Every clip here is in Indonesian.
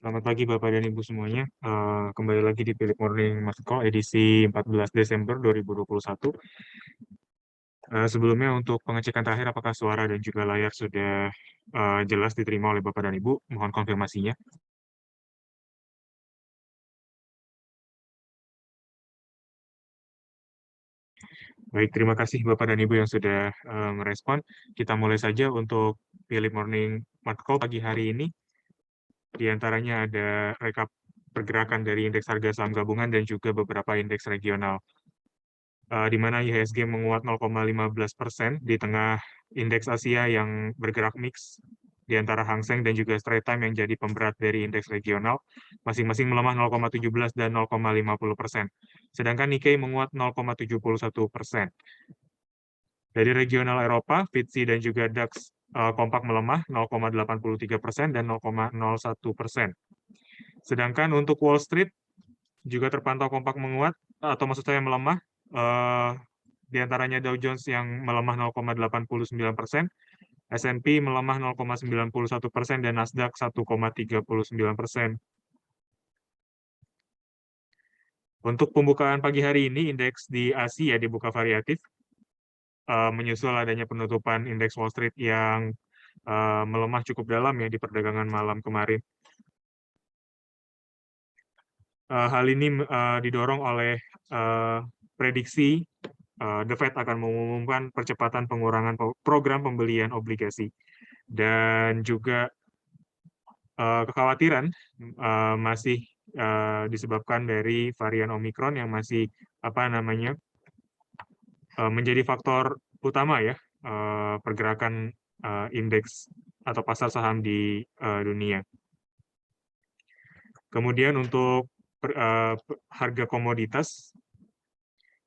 Selamat pagi Bapak dan Ibu semuanya. Kembali lagi di Philip Morning Market Call edisi 14 Desember 2021. Sebelumnya untuk pengecekan terakhir apakah suara dan juga layar sudah jelas diterima oleh Bapak dan Ibu? Mohon konfirmasinya. Baik, terima kasih Bapak dan Ibu yang sudah merespon. Kita mulai saja untuk Philip Morning Market Call pagi hari ini. Di antaranya ada rekap pergerakan dari indeks harga saham gabungan dan juga beberapa indeks regional. Di mana IHSG menguat 0,15% di tengah indeks Asia yang bergerak mix di antara Hang Seng dan juga Straits Times yang jadi pemberat dari indeks regional, masing-masing melemah 0,17 dan 0,50%. Sedangkan Nikkei menguat 0,71%. Dari regional Eropa, FTSE dan juga DAX kompak melemah 0,83% dan 0,01%. Sedangkan untuk Wall Street juga terpantau kompak menguat, atau maksud saya melemah, di antaranya Dow Jones yang melemah 0,89%, S&P melemah 0,91%, dan Nasdaq 1,39%. Untuk pembukaan pagi hari ini, indeks di Asia dibuka variatif, menyusul adanya penutupan indeks Wall Street yang melemah cukup dalam ya di perdagangan malam kemarin. Hal ini didorong oleh prediksi The Fed akan mengumumkan percepatan pengurangan program pembelian obligasi dan juga kekhawatiran masih disebabkan dari varian Omicron yang masih menjadi faktor utama ya pergerakan indeks atau pasar saham di dunia. Kemudian untuk harga komoditas,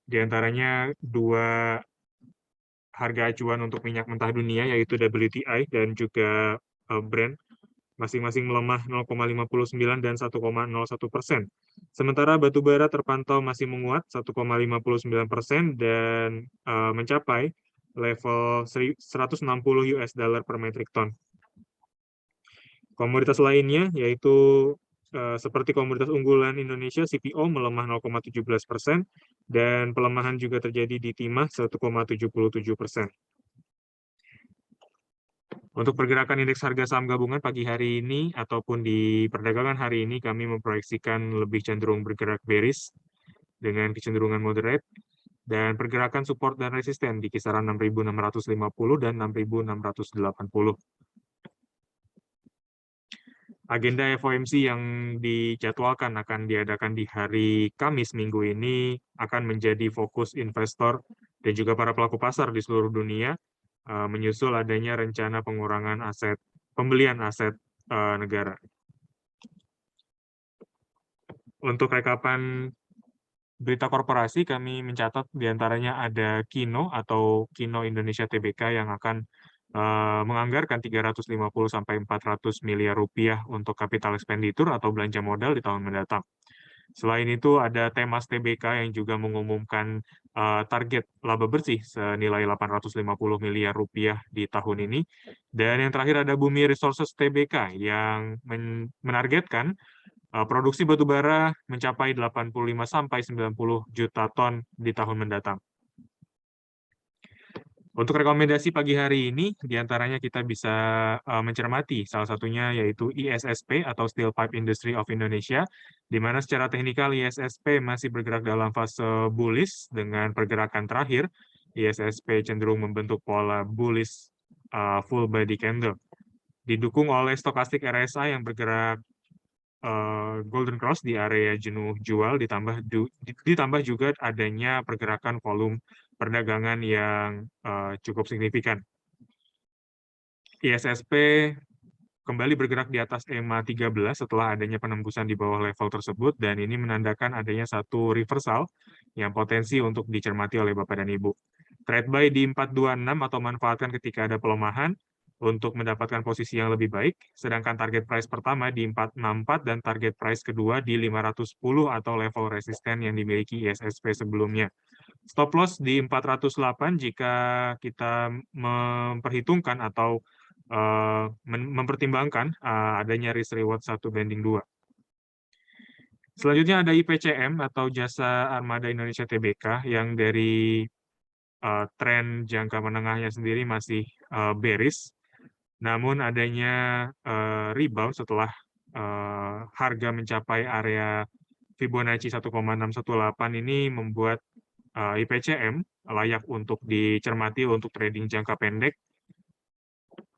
di antaranya dua harga acuan untuk minyak mentah dunia, yaitu WTI dan juga Brent, masing-masing melemah 0,59 dan 1,01%. Sementara batu bara terpantau masih menguat 1,59% dan mencapai level 160 US dollar per metric ton. Komoditas lainnya yaitu seperti komoditas unggulan Indonesia, CPO melemah 0,17% dan pelemahan juga terjadi di timah 1,77%. Untuk pergerakan indeks harga saham gabungan pagi hari ini ataupun di perdagangan hari ini, kami memproyeksikan lebih cenderung bergerak bearish dengan kecenderungan moderate dan pergerakan support dan resisten di kisaran 6.650 dan 6.680. Agenda FOMC yang dijadwalkan akan diadakan di hari Kamis minggu ini akan menjadi fokus investor dan juga para pelaku pasar di seluruh dunia, menyusul adanya rencana pengurangan pembelian aset negara. Untuk rekapan berita korporasi, kami mencatat diantaranya ada Kino atau Kino Indonesia Tbk yang akan menganggarkan 350 sampai 400 miliar rupiah untuk capital expenditure atau belanja modal di tahun mendatang. Selain itu, ada Temas Tbk yang juga mengumumkan target laba bersih senilai 850 miliar rupiah di tahun ini. Dan yang terakhir ada Bumi Resources Tbk yang menargetkan produksi batu bara mencapai 85 sampai 90 juta ton di tahun mendatang. Untuk rekomendasi pagi hari ini, diantaranya kita bisa mencermati salah satunya yaitu ISSP atau Steel Pipe Industry of Indonesia, di mana secara teknikal ISSP masih bergerak dalam fase bullish dengan pergerakan terakhir. ISSP cenderung membentuk pola bullish full body candle. Didukung oleh stokastik RSI yang bergerak Golden Cross di area jenuh jual, ditambah juga adanya pergerakan volume perdagangan yang cukup signifikan. ISSP kembali bergerak di atas EMA 13 setelah adanya penembusan di bawah level tersebut, dan ini menandakan adanya satu reversal yang potensi untuk dicermati oleh Bapak dan Ibu. Trade buy di 426 atau manfaatkan ketika ada pelemahan untuk mendapatkan posisi yang lebih baik, sedangkan target price pertama di 464 dan target price kedua di 510 atau level resisten yang dimiliki ISSP sebelumnya. Stop loss di 408 jika kita memperhitungkan atau mempertimbangkan adanya risk reward 1:2. Selanjutnya ada IPCM atau Jasa Armada Indonesia Tbk yang dari tren jangka menengahnya sendiri masih bearish, namun adanya rebound setelah harga mencapai area Fibonacci 1,618 ini membuat IPCM layak untuk dicermati untuk trading jangka pendek.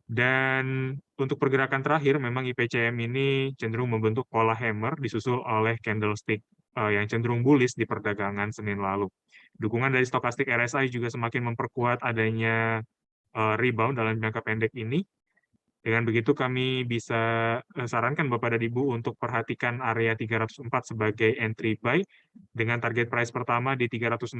Dan untuk pergerakan terakhir, memang IPCM ini cenderung membentuk pola hammer disusul oleh candlestick yang cenderung bullish di perdagangan Senin lalu. Dukungan dari stokastik RSI juga semakin memperkuat adanya rebound dalam jangka pendek ini. Dengan begitu kami bisa sarankan Bapak dan Ibu untuk perhatikan area 304 sebagai entry buy dengan target price pertama di 316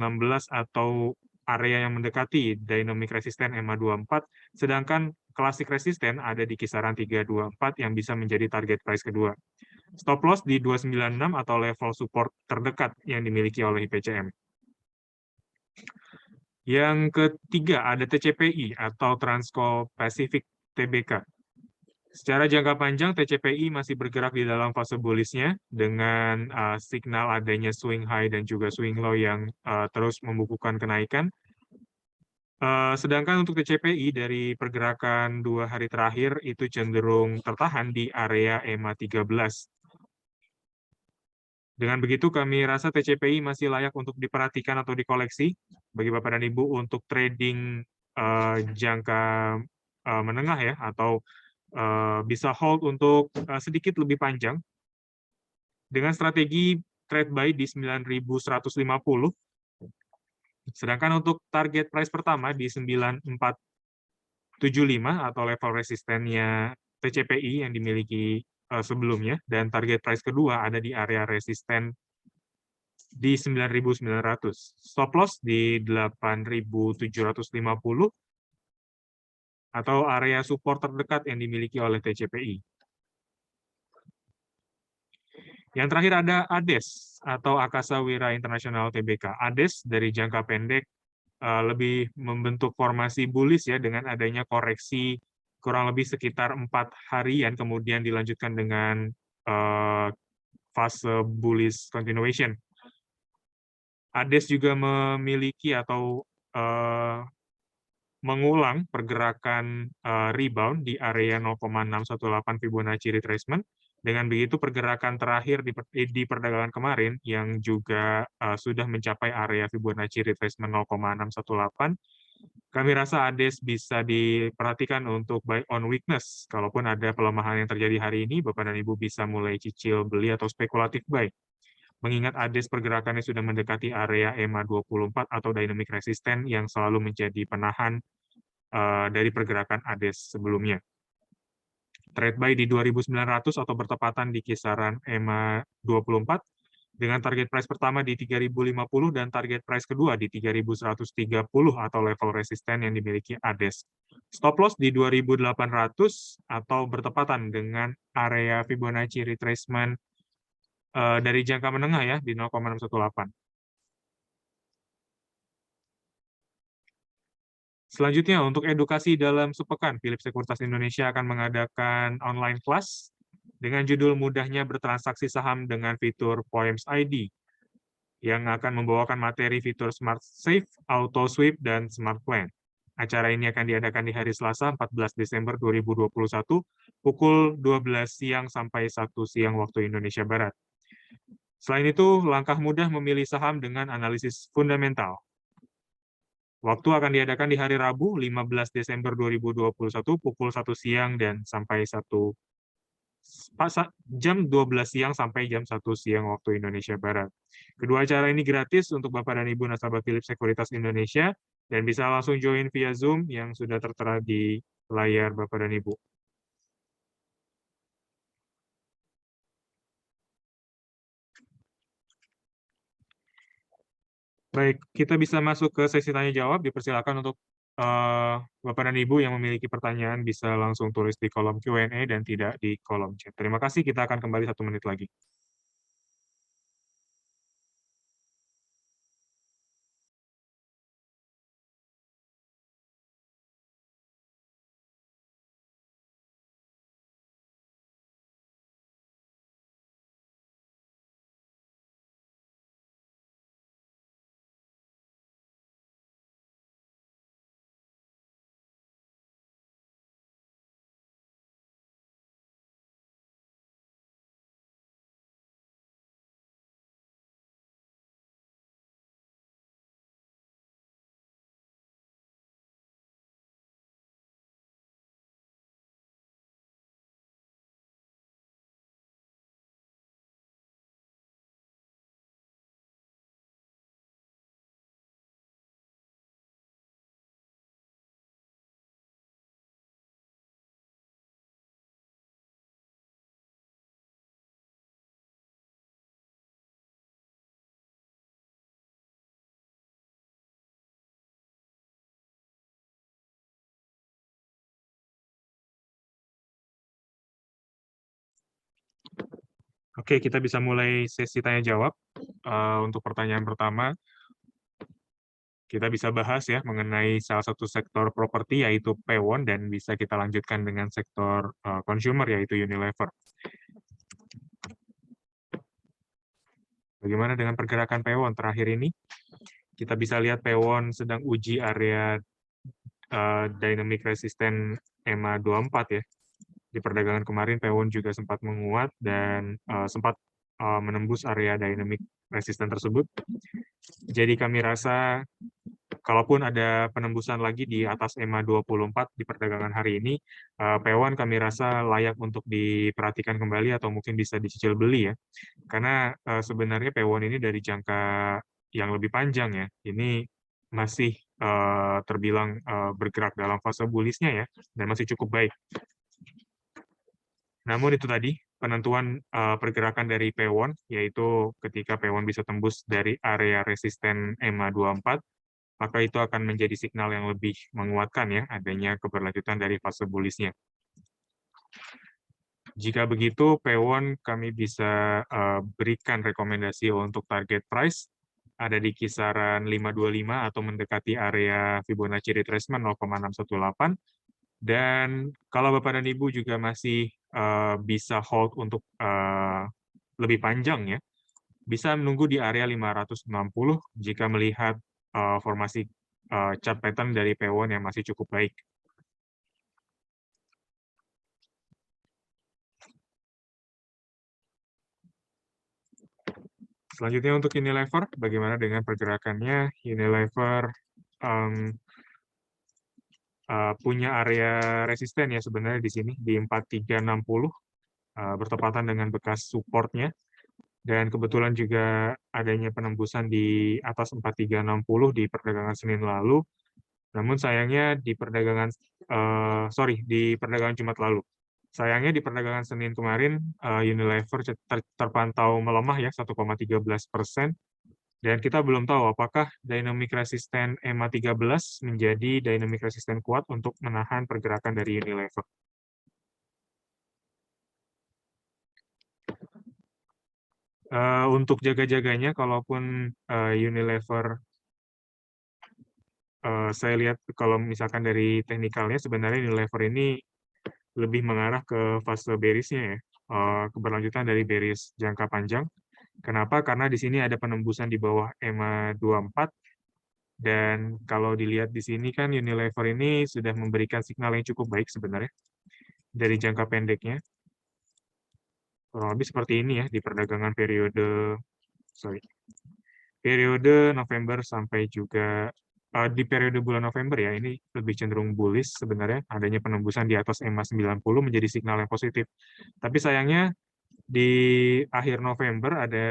atau area yang mendekati dynamic resistance EMA 24, sedangkan klasik resisten ada di kisaran 324 yang bisa menjadi target price kedua. Stop loss di 296 atau level support terdekat yang dimiliki oleh IPCM. Yang ketiga ada TCPI atau Transco Pacific Tbk. Secara jangka panjang, TCPI masih bergerak di dalam fase bullish-nya dengan signal adanya swing high dan juga swing low yang terus membukukan kenaikan. Sedangkan untuk TCPI dari pergerakan 2 hari terakhir itu cenderung tertahan di area EMA 13. Dengan begitu, kami rasa TCPI masih layak untuk diperhatikan atau dikoleksi bagi Bapak dan Ibu untuk trading jangka menengah ya, atau bisa hold untuk sedikit lebih panjang dengan strategi trade buy di 9.150. Sedangkan untuk target price pertama di 9.475 atau level resistennya TCPI yang dimiliki sebelumnya, dan target price kedua ada di area resisten di 9.900. Stop loss di 8.750 atau area support terdekat yang dimiliki oleh TCPI. Yang terakhir ada ADES atau Akasa Wira International Tbk. ADES dari jangka pendek lebih membentuk formasi bullish ya dengan adanya koreksi kurang lebih sekitar 4 harian kemudian dilanjutkan dengan fase bullish continuation. ADES juga memiliki atau mengulang pergerakan rebound di area 0,618 Fibonacci retracement. Dengan begitu pergerakan terakhir di perdagangan kemarin yang juga sudah mencapai area Fibonacci retracement 0,618, kami rasa ADES bisa diperhatikan untuk buy on weakness. Kalaupun ada pelemahan yang terjadi hari ini, Bapak dan Ibu bisa mulai cicil beli atau spekulatif buy. Mengingat ADES pergerakannya sudah mendekati area EMA 24 atau dynamic resistance yang selalu menjadi penahan dari pergerakan ADES sebelumnya. Trade buy di 2.900 atau bertepatan di kisaran EMA 24 dengan target price pertama di 3.050 dan target price kedua di 3.130 atau level resisten yang dimiliki ADES. Stop loss di 2.800 atau bertepatan dengan area Fibonacci retracement dari jangka menengah ya di 0,618. Selanjutnya, untuk edukasi dalam sepekan, Philips Sekuritas Indonesia akan mengadakan online class dengan judul mudahnya bertransaksi saham dengan fitur Poems ID yang akan membawakan materi fitur Smart Safe, Auto Sweep, dan Smart Plan. Acara ini akan diadakan di hari Selasa 14 Desember 2021 pukul 12 siang sampai 1 siang waktu Indonesia Barat. Selain itu, langkah mudah memilih saham dengan analisis fundamental. Waktu akan diadakan di hari Rabu, 15 Desember 2021, pukul 1 siang dan sampai jam 12 siang sampai jam 1 siang waktu Indonesia Barat. Kedua acara ini gratis untuk Bapak dan Ibu nasabah Philips Sekuritas Indonesia dan bisa langsung join via Zoom yang sudah tertera di layar Bapak dan Ibu. Baik, kita bisa masuk ke sesi tanya jawab. Dipersilakan untuk Bapak dan Ibu yang memiliki pertanyaan bisa langsung tulis di kolom Q&A dan tidak di kolom chat. Terima kasih, kita akan kembali 1 menit lagi. Oke, kita bisa mulai sesi tanya jawab. Untuk pertanyaan pertama, kita bisa bahas ya mengenai salah satu sektor properti yaitu Pewon dan bisa kita lanjutkan dengan sektor consumer yaitu Unilever. Bagaimana dengan pergerakan Pewon terakhir ini? Kita bisa lihat Pewon sedang uji area dynamic resistant EMA 24 ya. Di perdagangan kemarin Pewon juga sempat menguat dan sempat menembus area dynamic resistant tersebut. Jadi kami rasa kalaupun ada penembusan lagi di atas EMA 24 di perdagangan hari ini, Pewon kami rasa layak untuk diperhatikan kembali atau mungkin bisa dicicil beli ya. Karena sebenarnya Pewon ini dari jangka yang lebih panjang ya, ini masih terbilang bergerak dalam fase bullish-nya ya, dan masih cukup baik. Namun itu tadi, penentuan pergerakan dari Pewon, yaitu ketika Pewon bisa tembus dari area resisten EMA 24, maka itu akan menjadi signal yang lebih menguatkan ya adanya keberlanjutan dari fase bullish-nya. Jika begitu, Pewon kami bisa berikan rekomendasi untuk target price ada di kisaran 525 atau mendekati area Fibonacci retracement 0,618. Dan kalau Bapak dan Ibu juga masih bisa hold untuk lebih panjang ya, bisa menunggu di area 560 jika melihat formasi chart pattern dari Pewon yang masih cukup baik. Selanjutnya untuk Unilever, bagaimana dengan pergerakannya? Unilever punya area resisten ya sebenarnya di sini di 4360 bertepatan dengan bekas supportnya. Dan kebetulan juga adanya penembusan di atas 4360 di perdagangan Senin lalu. Namun sayangnya di perdagangan di perdagangan Jumat lalu. Sayangnya di perdagangan Senin kemarin Unilever terpantau melemah ya 1,13%. Dan kita belum tahu apakah dynamic resistant EMA 13 menjadi dynamic resistant kuat untuk menahan pergerakan dari Unilever. Untuk jaga-jaganya, kalaupun Unilever, saya lihat kalau misalkan dari teknikalnya, sebenarnya Unilever ini lebih mengarah ke fase bearish-nya ya, keberlanjutan dari bearish jangka panjang. Kenapa? Karena di sini ada penembusan di bawah EMA 24, dan kalau dilihat di sini kan Unilever ini sudah memberikan signal yang cukup baik sebenarnya dari jangka pendeknya. Kurang lebih seperti ini ya di perdagangan periode November sampai juga di periode bulan November ya, ini lebih cenderung bullish sebenarnya, adanya penembusan di atas EMA 90 menjadi signal yang positif. Tapi sayangnya di akhir November ada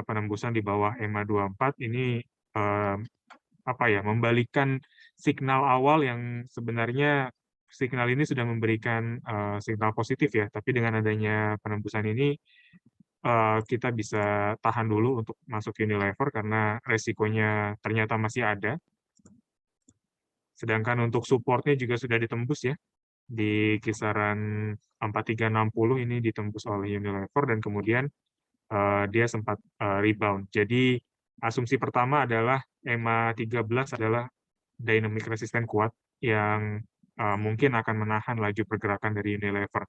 penembusan di bawah EMA 24, ini membalikkan signal awal yang sebenarnya signal ini sudah memberikan signal positif ya, tapi dengan adanya penembusan ini kita bisa tahan dulu untuk masuk Unilever karena resikonya ternyata masih ada. Sedangkan untuk supportnya juga sudah ditembus ya, di kisaran 4360 ini ditembus oleh Unilever dan kemudian dia sempat rebound. Jadi asumsi pertama adalah EMA 13 adalah dynamic resistant kuat yang mungkin akan menahan laju pergerakan dari Unilever.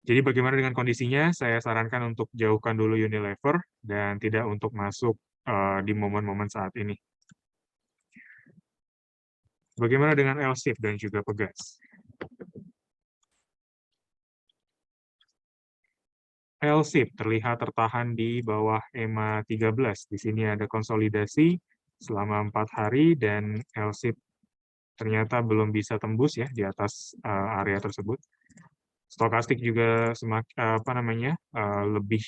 Jadi bagaimana dengan kondisinya? Saya sarankan untuk jauhkan dulu Unilever dan tidak untuk masuk di momen-momen saat ini. Bagaimana dengan LSIF dan juga Pegas? LSIF terlihat tertahan di bawah EMA 13. Di sini ada konsolidasi selama 4 hari dan LSIF ternyata belum bisa tembus ya di atas area tersebut. Stokastik juga lebih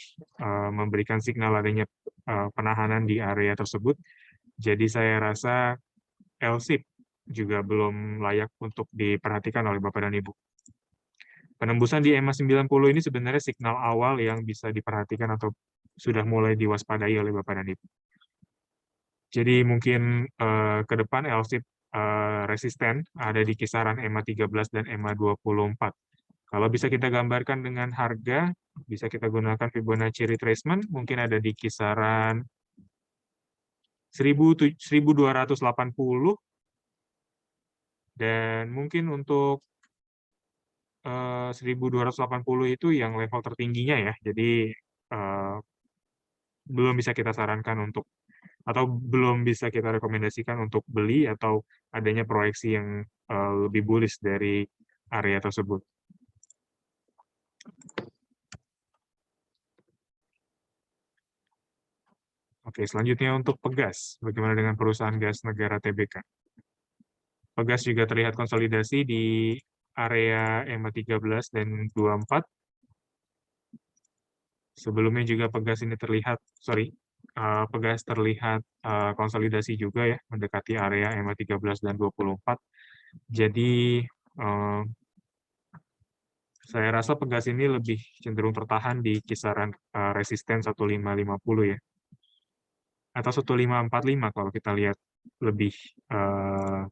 memberikan signal adanya penahanan di area tersebut. Jadi saya rasa LSIF juga belum layak untuk diperhatikan oleh Bapak dan Ibu. Penembusan di EMA 90 ini sebenarnya signal awal yang bisa diperhatikan atau sudah mulai diwaspadai oleh Bapak dan Ibu. Jadi mungkin ke depan LSIF resisten ada di kisaran EMA 13 dan EMA 24. Kalau bisa kita gambarkan dengan harga, bisa kita gunakan Fibonacci retracement, mungkin ada di kisaran 1280, dan mungkin untuk 1280 itu yang level tertingginya ya. Jadi eh, belum bisa kita sarankan untuk, atau belum bisa kita rekomendasikan untuk beli atau adanya proyeksi yang lebih bullish dari area tersebut. Oke, selanjutnya untuk Pegas. Bagaimana dengan perusahaan gas negara TBK? Pegas juga terlihat konsolidasi di area EMA 13 dan 24. Sebelumnya juga Pegas terlihat konsolidasi juga ya, mendekati area EMA 13 dan 24. Jadi eh, saya rasa Pegas ini lebih cenderung tertahan di kisaran resisten 1550 ya, atau 1545 kalau kita lihat lebih eh,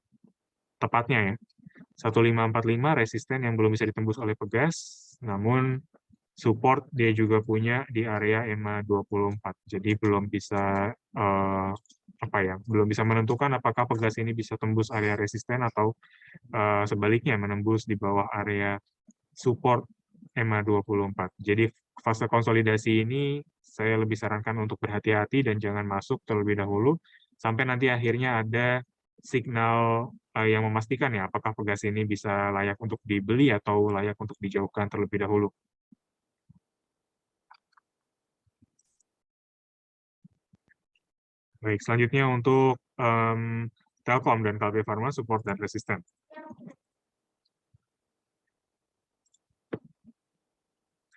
tepatnya ya. 1545 resisten yang belum bisa ditembus oleh Pegas, namun support dia juga punya di area EMA 24. Jadi belum bisa belum bisa menentukan apakah Pegas ini bisa tembus area resisten atau sebaliknya menembus di bawah area support EMA 24. Jadi fase konsolidasi ini saya lebih sarankan untuk berhati-hati dan jangan masuk terlebih dahulu sampai nanti akhirnya ada signal yang memastikan ya apakah Pegas ini bisa layak untuk dibeli atau layak untuk dijauhkan terlebih dahulu. Baik, selanjutnya untuk Telkom dan KB Pharma support dan resisten.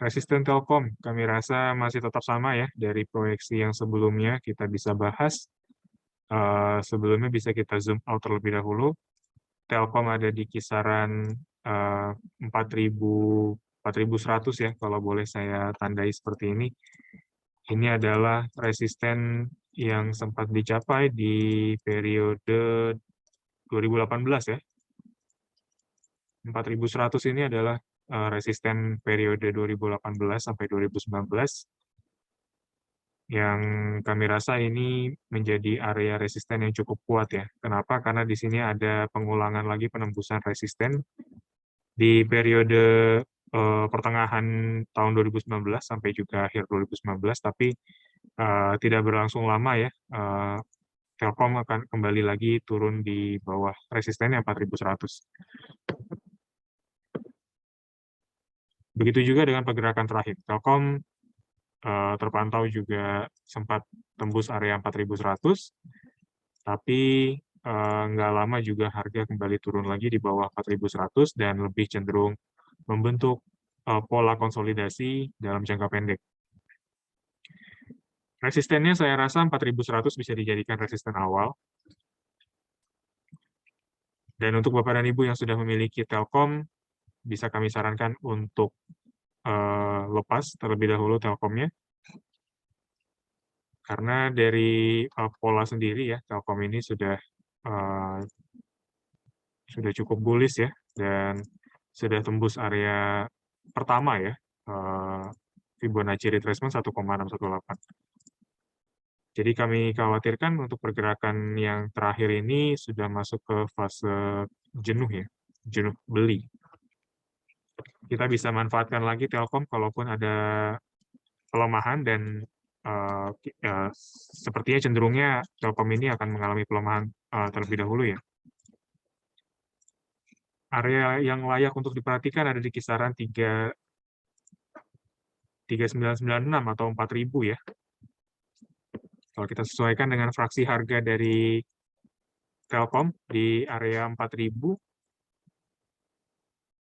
Resisten Telkom kami rasa masih tetap sama ya dari proyeksi yang sebelumnya kita bisa bahas. Sebelumnya bisa kita zoom out terlebih dahulu. Telkom ada di kisaran 4.100 ya, kalau boleh saya tandai seperti ini. Ini adalah resisten yang sempat dicapai di periode 2018 ya. 4.100 ini adalah resisten periode 2018 sampai 2019 yang kami rasa ini menjadi area resisten yang cukup kuat ya. Kenapa? Karena di sini ada pengulangan lagi penembusan resisten di periode pertengahan tahun 2019 sampai juga akhir 2019, tapi tidak berlangsung lama ya. Telkom akan kembali lagi turun di bawah resistennya 4.100. Begitu juga dengan pergerakan terakhir. Telkom terpantau juga sempat tembus area 4.100, tapi nggak lama juga harga kembali turun lagi di bawah 4.100 dan lebih cenderung membentuk pola konsolidasi dalam jangka pendek. Resistennya saya rasa 4.100 bisa dijadikan resisten awal. Dan untuk Bapak dan Ibu yang sudah memiliki Telkom, bisa kami sarankan untuk lepas terlebih dahulu Telkomnya. Karena dari pola sendiri ya, Telkom ini sudah cukup bullish ya, dan sudah tembus area pertama ya, Fibonacci retracement 1,618. Jadi kami khawatirkan untuk pergerakan yang terakhir ini sudah masuk ke fase jenuh ya, jenuh beli. Kita bisa manfaatkan lagi Telkom kalaupun ada pelemahan dan sepertinya cenderungnya Telkom ini akan mengalami pelemahan terlebih dahulu ya. Area yang layak untuk diperhatikan ada di kisaran 3.996 atau 4.000 ya. Kalau kita sesuaikan dengan fraksi harga dari Telkom di area 4.000,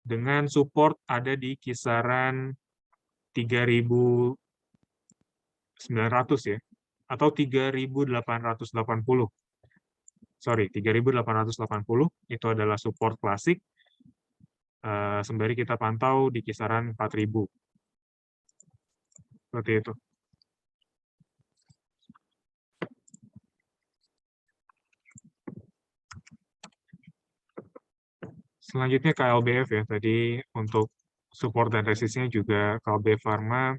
dengan support ada di kisaran 3.900 ya, atau 3.880. Sorry, 3.880 itu adalah support klasik, sembari kita pantau di kisaran 4.000. Seperti itu. Selanjutnya KLBF ya, tadi untuk support dan resistnya juga Kalbe Pharma.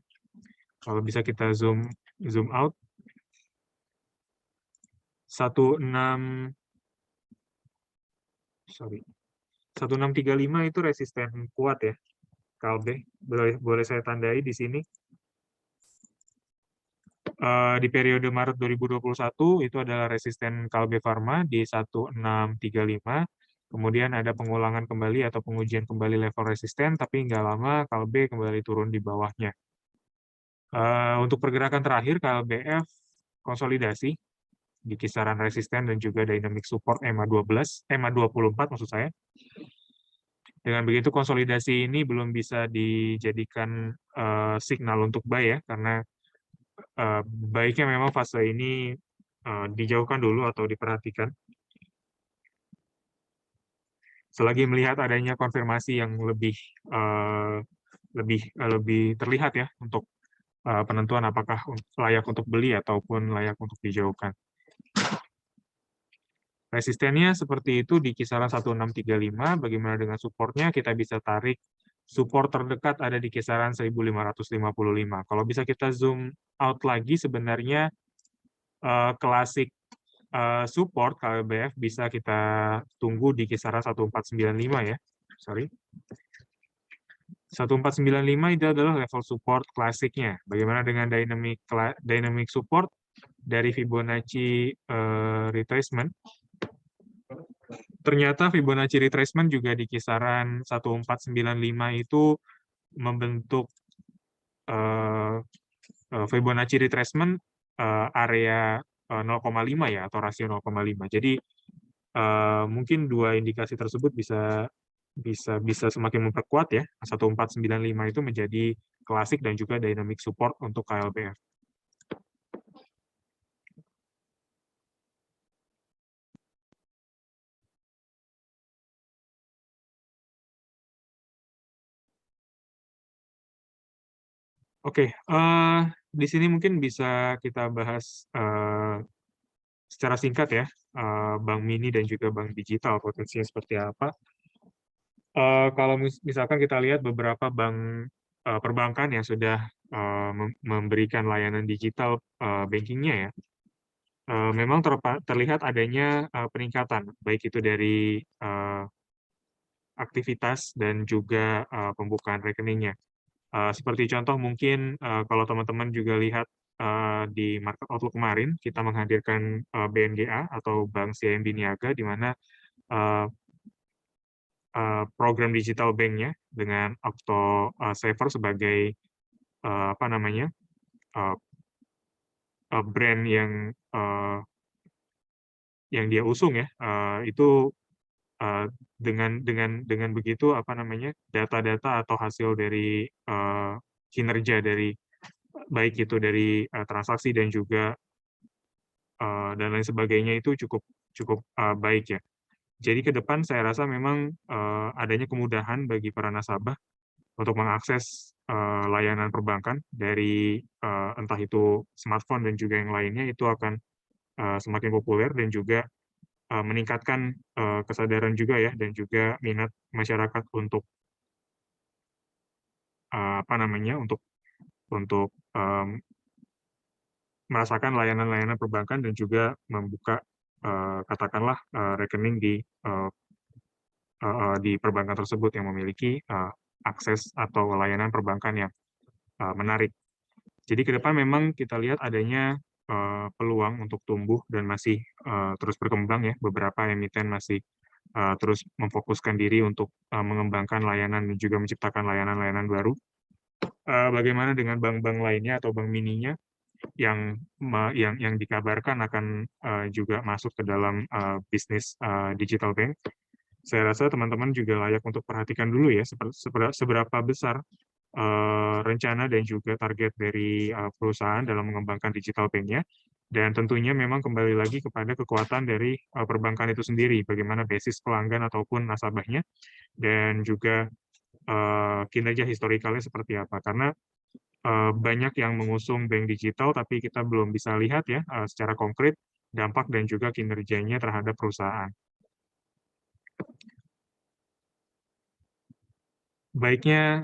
Kalau bisa kita zoom out 1635 itu resisten kuat ya Kalbe. Boleh saya tandai di sini. Di periode Maret 2021 itu adalah resisten Kalbe Pharma di 1635. Kemudian ada pengulangan kembali atau pengujian kembali level resisten, tapi nggak lama Kalbe kembali turun di bawahnya. Untuk pergerakan terakhir, KLBF konsolidasi di kisaran resisten dan juga dynamic support EMA24 maksud saya. Dengan begitu konsolidasi ini belum bisa dijadikan signal untuk buy ya, karena baiknya memang fase ini dijauhkan dulu atau diperhatikan. Selagi melihat adanya konfirmasi yang lebih terlihat ya untuk penentuan apakah layak untuk beli ataupun layak untuk dijauhkan. Resistennya seperti itu di kisaran 1635, bagaimana dengan supportnya? Kita bisa tarik support terdekat ada di kisaran 1555. Kalau bisa kita zoom out lagi, sebenarnya klasik support KLBF bisa kita tunggu di kisaran 1495 ya. Sorry. 1495 itu adalah level support klasiknya. Bagaimana dengan dynamic support dari Fibonacci retracement? Ternyata Fibonacci retracement juga di kisaran 1495 itu membentuk Fibonacci retracement area 0,5 ya atau rasio 0,5. Jadi mungkin dua indikasi tersebut bisa semakin memperkuat ya 1495 itu menjadi klasik dan juga dynamic support untuk KLBF. Oke, di sini mungkin bisa kita bahas secara singkat ya, bank mini dan juga bank digital potensinya seperti apa. Kalau misalkan kita lihat beberapa bank perbankan yang sudah memberikan layanan digital bankingnya ya, memang terlihat adanya peningkatan, baik itu dari aktivitas dan juga pembukaan rekeningnya. Seperti contoh mungkin kalau teman-teman juga lihat di Market Outlook kemarin, kita menghadirkan BNGA atau Bank CIMB Niaga, di mana program digital banknya dengan Octo Saver sebagai apa namanya brand yang dia usung ya, itu dengan begitu apa namanya data-data atau hasil dari kinerja dari baik itu dari transaksi dan juga dan lain sebagainya itu cukup baik ya. Jadi ke depan saya rasa memang adanya kemudahan bagi para nasabah untuk mengakses layanan perbankan dari entah itu smartphone dan juga yang lainnya, itu akan semakin populer dan juga meningkatkan kesadaran juga ya dan juga minat masyarakat untuk apa namanya untuk merasakan layanan-layanan perbankan dan juga membuka katakanlah rekening di perbankan tersebut yang memiliki akses atau layanan perbankan yang menarik. Jadi ke depan memang kita lihat adanya peluang untuk tumbuh dan masih terus berkembang ya. Beberapa emiten masih terus memfokuskan diri untuk mengembangkan layanan dan juga menciptakan layanan-layanan baru. Bagaimana dengan bank-bank lainnya atau bank mininya yang dikabarkan akan juga masuk ke dalam bisnis digital bank? Saya rasa teman-teman juga layak untuk perhatikan dulu ya seberapa besar rencana dan juga target dari perusahaan dalam mengembangkan digital bank-nya, dan tentunya memang kembali lagi kepada kekuatan dari perbankan itu sendiri, bagaimana basis pelanggan ataupun nasabahnya, dan juga kinerja historikalnya seperti apa. Karena banyak yang mengusung bank digital, tapi kita belum bisa lihat ya secara konkret dampak dan juga kinerjanya terhadap perusahaan. baiknya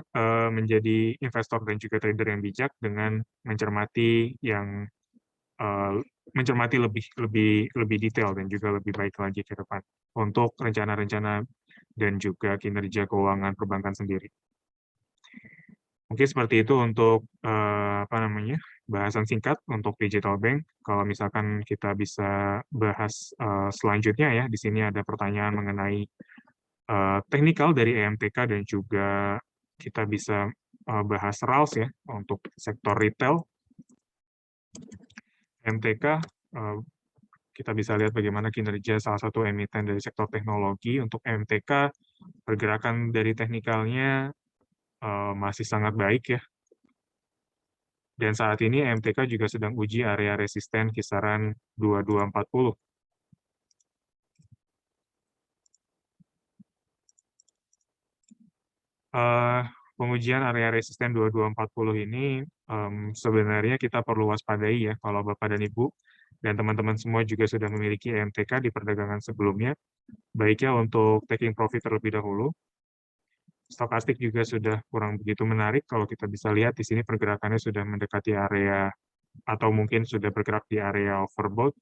menjadi investor dan juga trader yang bijak dengan mencermati mencermati lebih lebih lebih detail dan juga lebih baik lagi ke depan untuk rencana-rencana dan juga kinerja keuangan perbankan sendiri. Mungkin seperti itu untuk apa namanya bahasan singkat untuk digital bank. Kalau misalkan kita bisa bahas selanjutnya ya, di sini ada pertanyaan mengenai teknikal dari EMTK dan juga kita bisa bahas RALS ya untuk sektor retail. EMTK kita bisa lihat bagaimana kinerja salah satu emiten dari sektor teknologi. Untuk EMTK pergerakan dari teknikalnya masih sangat baik ya. Dan saat ini EMTK juga sedang uji area resisten kisaran 2240. Pengujian area resisten 2240 ini sebenarnya kita perlu waspadai ya kalau Bapak dan Ibu dan teman-teman semua juga sudah memiliki EMTK di perdagangan sebelumnya. Baiknya untuk taking profit terlebih dahulu. Stokastik juga sudah kurang begitu menarik kalau kita bisa lihat di sini pergerakannya sudah mendekati area atau mungkin sudah bergerak di area overbought.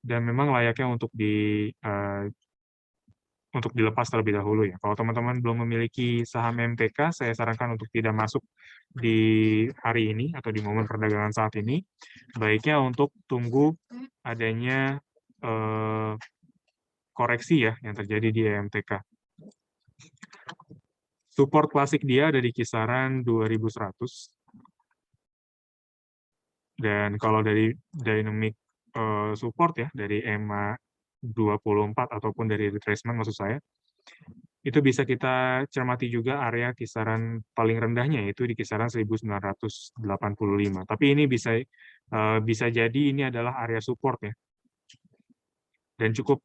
Dan memang layaknya untuk dilepas terlebih dahulu ya. Kalau teman-teman belum memiliki saham MTK, saya sarankan untuk tidak masuk di hari ini atau di momen perdagangan saat ini. Baiknya untuk tunggu adanya koreksi ya yang terjadi di EMTK. Support klasik dia ada di kisaran 2100. Dan kalau dari dynamic support ya, dari EMA 24 ataupun dari retracement maksud saya, itu bisa kita cermati juga area kisaran paling rendahnya yaitu di kisaran 1985. Tapi ini bisa jadi ini adalah area support ya. Dan cukup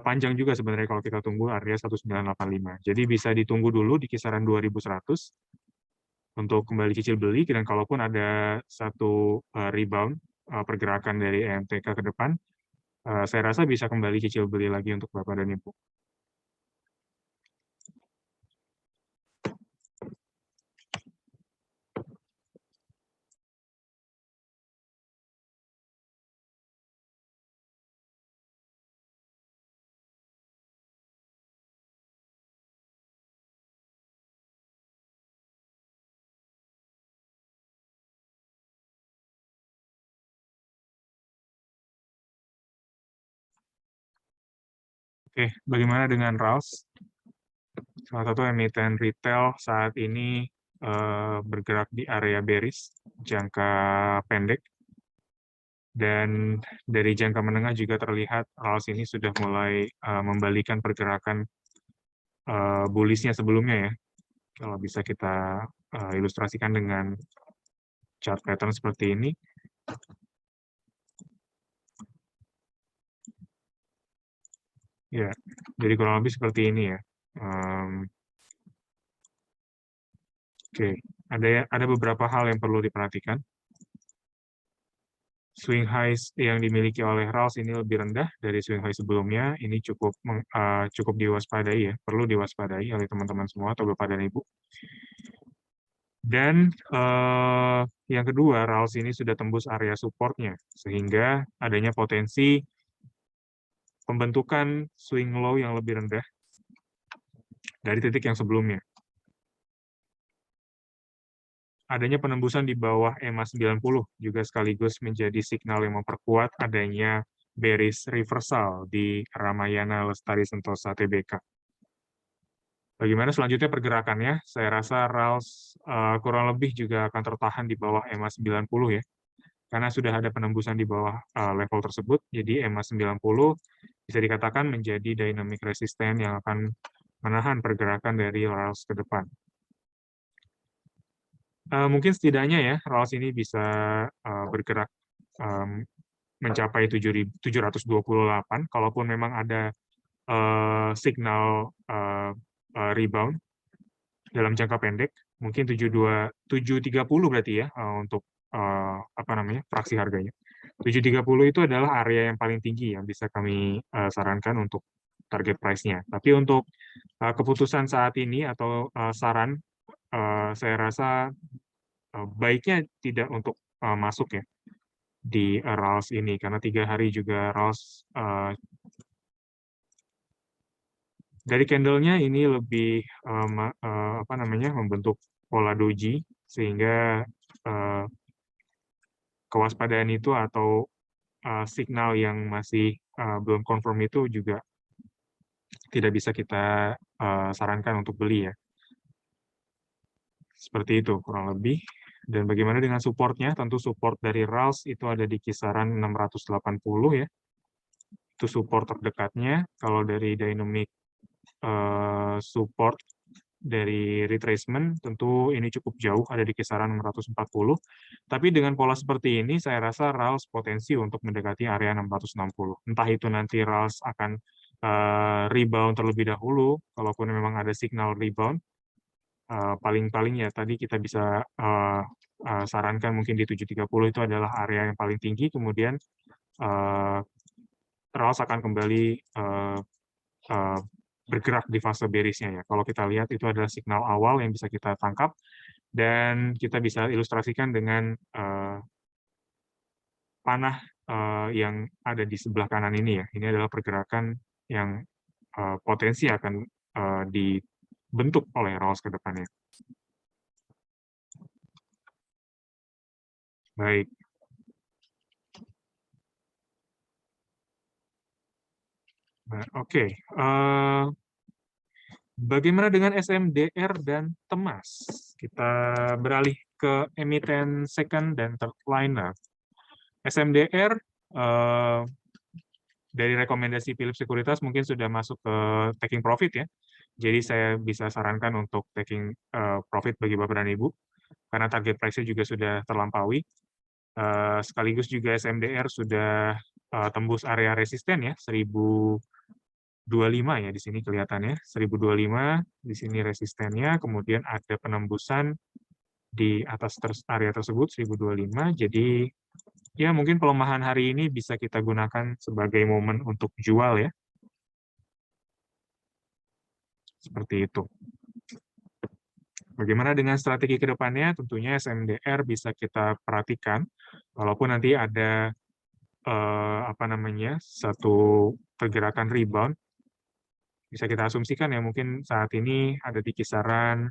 panjang juga sebenarnya kalau kita tunggu area 1985. Jadi bisa ditunggu dulu di kisaran 2100 untuk kembali cicil beli, dan kalaupun ada satu rebound pergerakan dari EMTK ke depan, saya rasa bisa kembali cicil beli lagi untuk Bapak dan Ibu. Oke, bagaimana dengan RALS? Salah satu emiten retail saat ini bergerak di area bearish, jangka pendek. Dan dari jangka menengah juga terlihat RALS ini sudah mulai membalikan pergerakan bullish-nya sebelumnya ya. Kalau bisa kita ilustrasikan dengan chart pattern seperti ini. Ya, jadi kurang lebih seperti ini ya. Oke, ada beberapa hal yang perlu diperhatikan. Swing highs yang dimiliki oleh RALS ini lebih rendah dari swing high sebelumnya. Ini cukup diwaspadai ya, perlu diwaspadai oleh teman-teman semua atau Bapak dan Ibu. Dan yang kedua, RALS ini sudah tembus area support-nya, sehingga adanya potensi pembentukan swing low yang lebih rendah dari titik yang sebelumnya. Adanya penembusan di bawah EMA 90 juga sekaligus menjadi signal yang memperkuat adanya bearish reversal di Ramayana Lestari Sentosa Tbk. Bagaimana selanjutnya pergerakannya? Saya rasa RALS kurang lebih juga akan tertahan di bawah EMA 90 ya. Karena sudah ada penembusan di bawah level tersebut, jadi EMA 90 bisa dikatakan menjadi dynamic resistance yang akan menahan pergerakan dari RALS ke depan. Mungkin setidaknya ya, RALS ini bisa bergerak mencapai 728, kalaupun memang ada signal rebound dalam jangka pendek, mungkin 730 berarti ya untuk fraksi harganya. 730 itu adalah area yang paling tinggi yang bisa kami sarankan untuk target price-nya. Tapi untuk keputusan saat ini atau saran, saya rasa baiknya tidak untuk masuk ya di RALS ini, karena 3 hari juga RALS dari candle-nya ini lebih apa namanya, membentuk pola doji, sehingga kewaspadaan itu atau signal yang masih belum confirm itu juga tidak bisa kita sarankan untuk beli ya. Seperti itu kurang lebih. Dan bagaimana dengan supportnya? Tentu support dari RALS itu ada di kisaran 680 ya. Itu support terdekatnya. Kalau dari dynamic support dari retracement, tentu ini cukup jauh, ada di kisaran 640. Tapi dengan pola seperti ini, saya rasa RALS potensi untuk mendekati area 660. Entah itu nanti RALS akan rebound terlebih dahulu, kalaupun memang ada signal rebound, paling-paling ya tadi kita bisa sarankan mungkin di 730 itu adalah area yang paling tinggi, kemudian RALS akan kembali bergerak di fase bearish-nya ya. Kalau kita lihat itu adalah signal awal yang bisa kita tangkap, dan kita bisa ilustrasikan dengan panah yang ada di sebelah kanan ini ya. Ini adalah pergerakan yang potensi akan dibentuk oleh RALS ke depannya. Baik. Oke. Bagaimana dengan SMDR dan Temas? Kita beralih ke emiten second dan third liner. SMDR dari rekomendasi Philips Sekuritas mungkin sudah masuk ke taking profit ya. Jadi saya bisa sarankan untuk taking profit bagi Bapak dan Ibu, karena target price-nya juga sudah terlampaui. Sekaligus juga SMDR sudah tembus area resisten ya, 1025 ya di sini kelihatannya, 1025 di sini resistennya, kemudian ada penembusan di atas area tersebut 1025. Jadi ya mungkin pelemahan hari ini bisa kita gunakan sebagai momen untuk jual ya. Seperti itu. Bagaimana dengan strategi ke depannya? Tentunya SMDR bisa kita perhatikan, walaupun nanti ada apa namanya, satu pergerakan rebound, bisa kita asumsikan ya mungkin saat ini ada di kisaran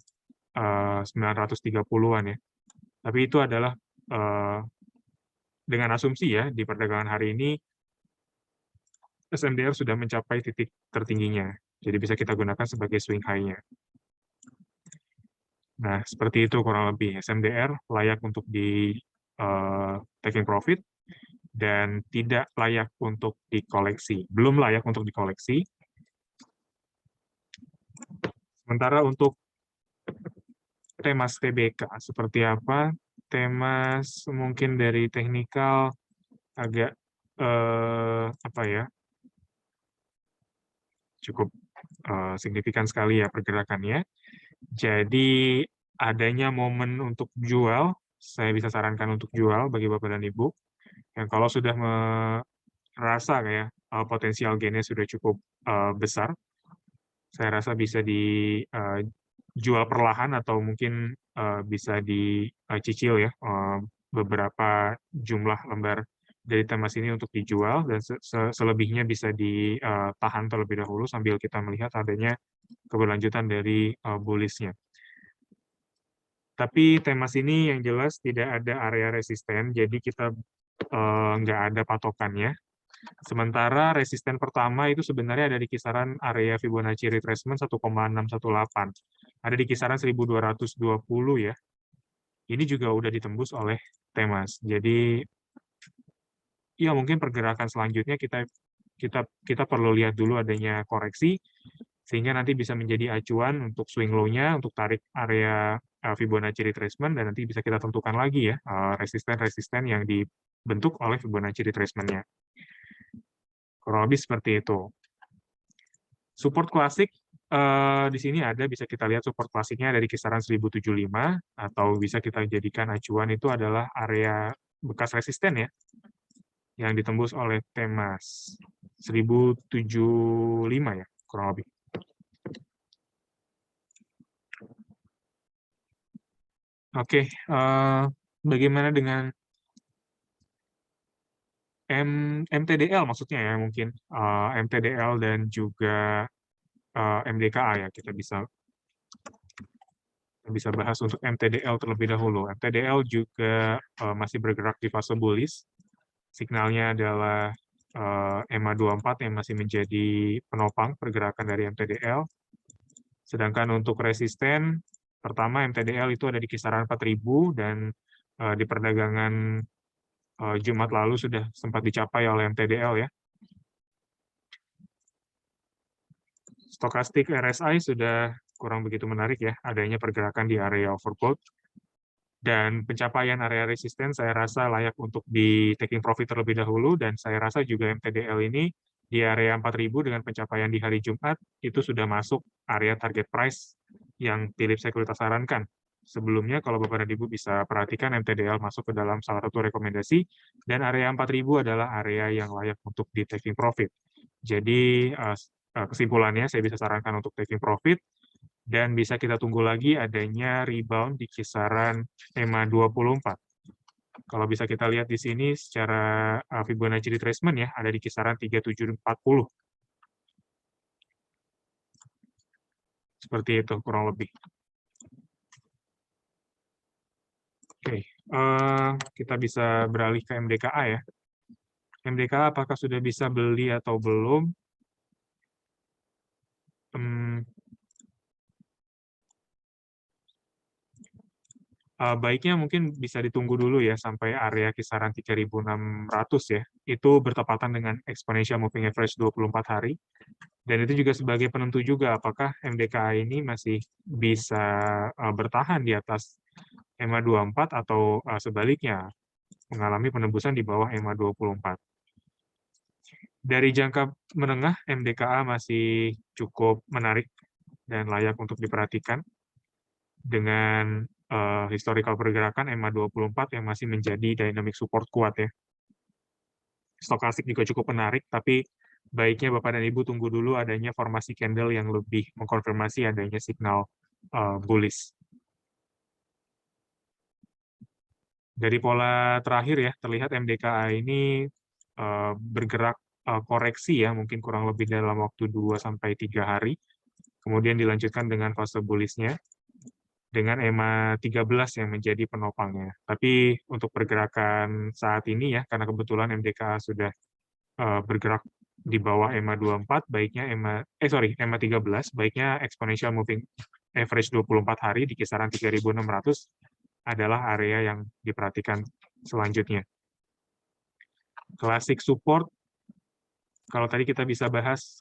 930-an ya. Tapi itu adalah dengan asumsi ya, di perdagangan hari ini SMDR sudah mencapai titik tertingginya. Jadi bisa kita gunakan sebagai swing high-nya. Nah, seperti itu kurang lebih. SMDR layak untuk di taking profit dan tidak layak untuk dikoleksi. Belum layak untuk dikoleksi. Sementara untuk Temas TBK, seperti apa? Temas mungkin dari teknikal agak apa ya, cukup signifikan sekali ya pergerakannya. Jadi adanya momen untuk jual, saya bisa sarankan untuk jual bagi Bapak dan Ibu. Yang kalau sudah merasa kayak potensial gainnya sudah cukup besar, saya rasa bisa dijual perlahan atau mungkin bisa dicicil ya beberapa jumlah lembar dari Temas ini untuk dijual, dan selebihnya bisa ditahan terlebih dahulu sambil kita melihat adanya keberlanjutan dari bullish-nya. Tapi Temas ini yang jelas tidak ada area resisten, jadi kita nggak ada patokannya. Sementara resisten pertama itu sebenarnya ada di kisaran area Fibonacci retracement 1,618. Ada di kisaran 1220 ya. Ini juga udah ditembus oleh Temas. Jadi ya mungkin pergerakan selanjutnya kita perlu lihat dulu adanya koreksi, sehingga nanti bisa menjadi acuan untuk swing low-nya, untuk tarik area Fibonacci retracement, dan nanti bisa kita tentukan lagi ya resisten-resisten yang dibentuk oleh Fibonacci retracement-nya. Kurang lebih seperti itu. Support klasik di sini ada, bisa kita lihat support klasiknya dari kisaran 1075, atau bisa kita jadikan acuan itu adalah area bekas resisten ya. yang ditembus oleh Temas 1075 ya, kurang lebih. Oke, bagaimana dengan MTDL maksudnya ya mungkin MTDL dan juga MDKA ya, kita bisa bahas untuk MTDL terlebih dahulu. MTDL juga masih bergerak di fase bullish. Signalnya adalah EMA 24 yang masih menjadi penopang pergerakan dari MTDL. Sedangkan untuk resisten, pertama MTDL itu ada di kisaran 4.000 dan di perdagangan Jumat lalu sudah sempat dicapai oleh MTDL ya. Stokastik RSI sudah kurang begitu menarik ya, adanya pergerakan di area overbought. Dan pencapaian area resisten saya rasa layak untuk di taking profit terlebih dahulu, dan saya rasa juga MTDL ini di area 4.000 dengan pencapaian di hari Jumat, itu sudah masuk area target price yang Philip Sekuritas sarankan. Sebelumnya, kalau Bapak dan Ibu bisa perhatikan, MTDL masuk ke dalam salah satu rekomendasi, dan area 4.000 adalah area yang layak untuk di taking profit. Jadi, kesimpulannya, saya bisa sarankan untuk taking profit, dan bisa kita tunggu lagi adanya rebound di kisaran EMA 24. Kalau bisa kita lihat di sini secara Fibonacci retracement ya, ada di kisaran 3740. Seperti itu kurang lebih. Oke, kita bisa beralih ke MDKA ya. MDKA apakah sudah bisa beli atau belum? Baiknya mungkin bisa ditunggu dulu ya sampai area kisaran 3.600 ya. Itu bertepatan dengan exponential moving average 24 hari. Dan itu juga sebagai penentu juga apakah MDKA ini masih bisa bertahan di atas EMA 24 atau sebaliknya mengalami penembusan di bawah EMA 24. Dari jangka menengah, MDKA masih cukup menarik dan layak untuk diperhatikan dengan historical pergerakan EMA 24 yang masih menjadi dynamic support kuat ya. Stokastik juga cukup menarik, tapi baiknya Bapak dan Ibu tunggu dulu adanya formasi candle yang lebih mengkonfirmasi adanya signal bullish. Dari pola terakhir ya, terlihat MDKA ini bergerak koreksi ya, mungkin kurang lebih dalam waktu 2-3 hari. Kemudian dilanjutkan dengan fase bullish-nya, dengan EMA 13 yang menjadi penopangnya. Tapi untuk pergerakan saat ini ya, karena kebetulan MDKA sudah bergerak di bawah EMA 24, baiknya EMA 13, baiknya exponential moving average 24 hari di kisaran 3.600 adalah area yang diperhatikan selanjutnya. Classic support, kalau tadi kita bisa bahas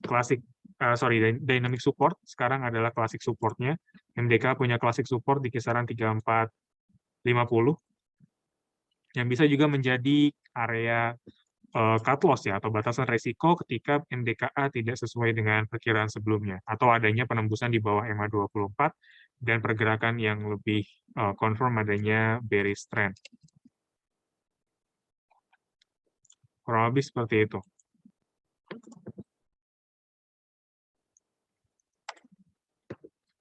dynamic support, sekarang adalah classic supportnya. MDK punya classic support di kisaran 3450, yang bisa juga menjadi area cut loss ya, atau batasan resiko ketika MDKA tidak sesuai dengan perkiraan sebelumnya, atau adanya penembusan di bawah EMA 24 dan pergerakan yang lebih confirm adanya bearish trend. Kurang lebih seperti itu.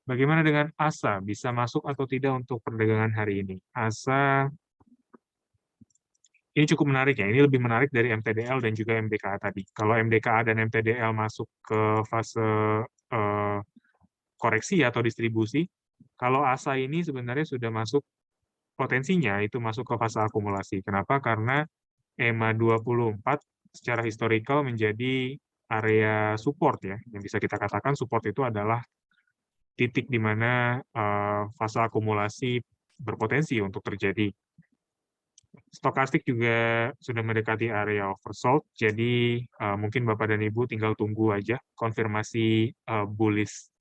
Bagaimana dengan ASA? Bisa masuk atau tidak untuk perdagangan hari ini? ASA ini cukup menarik ya. Ini lebih menarik dari MTDL dan juga MDKA tadi. Kalau MDKA dan MTDL masuk ke fase koreksi atau distribusi, kalau ASA ini sebenarnya sudah masuk potensinya itu masuk ke fase akumulasi. Kenapa? Karena EMA 24 secara historical menjadi area support ya. Yang bisa kita katakan support itu adalah titik di mana fase akumulasi berpotensi untuk terjadi. Stokastik juga sudah mendekati area oversold, jadi mungkin Bapak dan Ibu tinggal tunggu aja konfirmasi bullish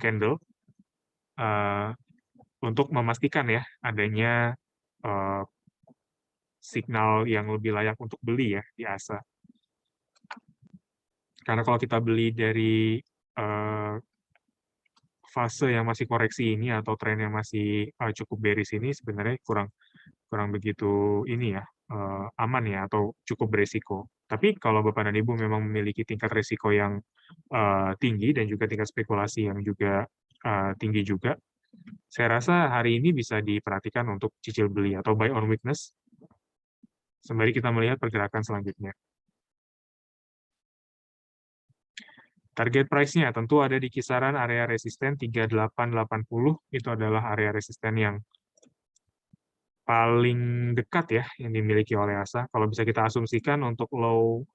candle untuk memastikan ya adanya signal yang lebih layak untuk beli ya di ASA. Karena kalau kita beli dari fase yang masih koreksi ini atau tren yang masih cukup bearish ini sebenarnya kurang begitu ini ya, aman ya atau cukup beresiko. Tapi kalau Bapak dan Ibu memang memiliki tingkat risiko yang tinggi dan juga tingkat spekulasi yang juga tinggi juga, saya rasa hari ini bisa diperhatikan untuk cicil beli atau buy on weakness sembari kita melihat pergerakan selanjutnya. Target price-nya tentu ada di kisaran area resisten 3880, itu adalah area resisten yang paling dekat ya yang dimiliki oleh ASA. Kalau bisa kita asumsikan untuk low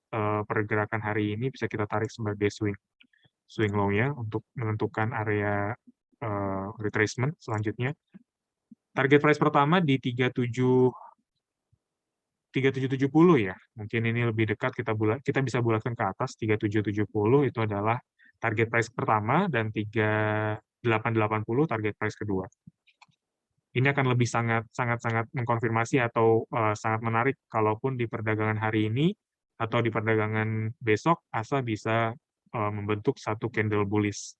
pergerakan hari ini bisa kita tarik sebagai swing low-nya untuk menentukan area retracement selanjutnya. Target price pertama di 3770 ya. Mungkin ini lebih dekat kita bisa bulatkan ke atas 3770 itu adalah target price pertama dan 3880 target price kedua. Ini akan lebih sangat mengkonfirmasi atau sangat menarik kalaupun di perdagangan hari ini atau di perdagangan besok ASA bisa membentuk satu candle bullish.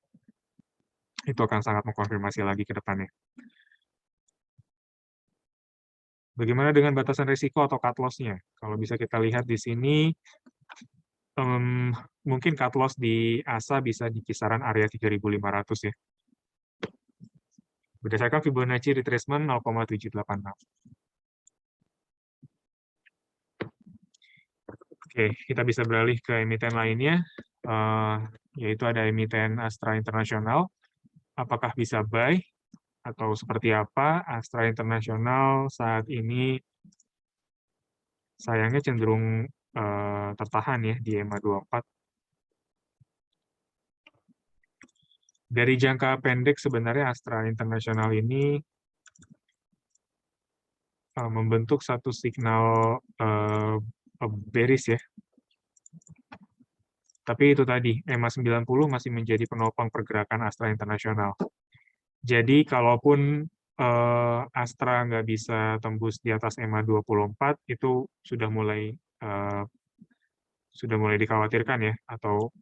Itu akan sangat mengkonfirmasi lagi ke depannya. Bagaimana dengan batasan risiko atau cut loss-nya? Kalau bisa kita lihat di sini, mungkin cut loss di ASA bisa di kisaran area 3.500 ya. Berdasarkan Fibonacci retracement 0,786. Oke, kita bisa beralih ke emiten lainnya, yaitu ada emiten Astra International. Apakah bisa buy atau seperti apa? Astra International saat ini sayangnya cenderung tertahan ya di EMA 24. Dari jangka pendek sebenarnya Astra International ini membentuk satu signal bearish ya. Tapi itu tadi, EMA 90 masih menjadi penopang pergerakan Astra International. Jadi kalaupun Astra nggak bisa tembus di atas EMA 24, itu sudah mulai dikhawatirkan ya, atau